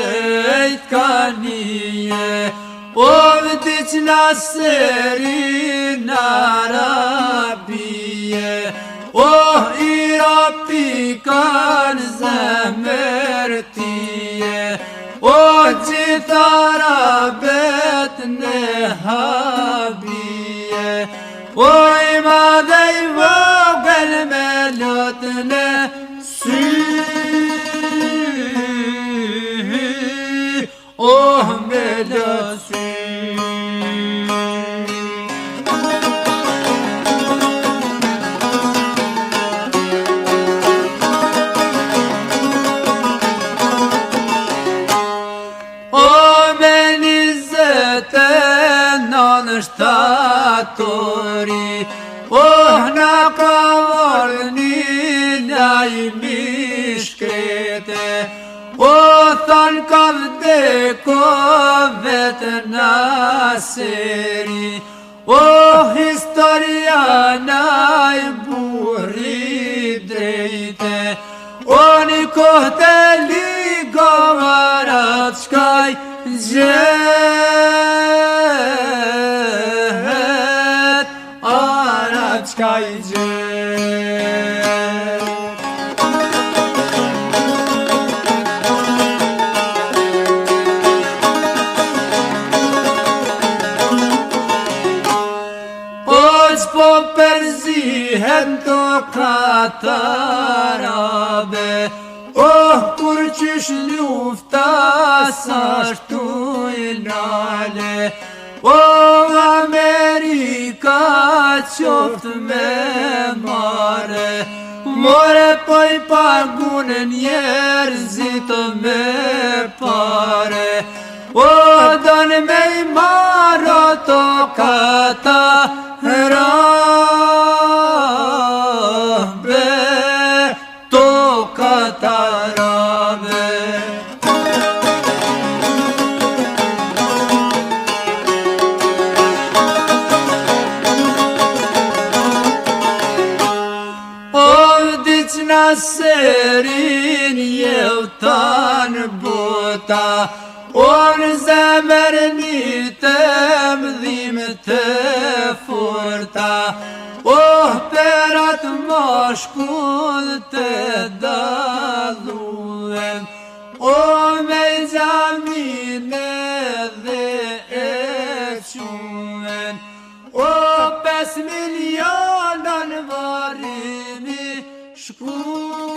drejt kanije, o vdic Naserin Arabije, o Irapi kanë zemër tije, o gjithë Arabet në habije, o I madhe I vogël me lotën e sy, oh me lotë sy. Shtatori, oh na ka vorë një mishkrete, oh than ka vdeko vetë Naseri, oh historia naj burri drejte, oh një kohë të ligovarat shkaj qka I gjet. Oq po përzihen tokat arabe, oh kur qysh lufta sashtu I nale, oh Amerika qoftë me mare, more po I pagun njerëzit me pare, oh don me I marrë tokata arabe, tokata arabe. Naserin jevtan bota, o në zemër një të mdhim të furta, o perat mashkull të daluen, o me gjamine dhe e quen, o 5 milionën varimi shku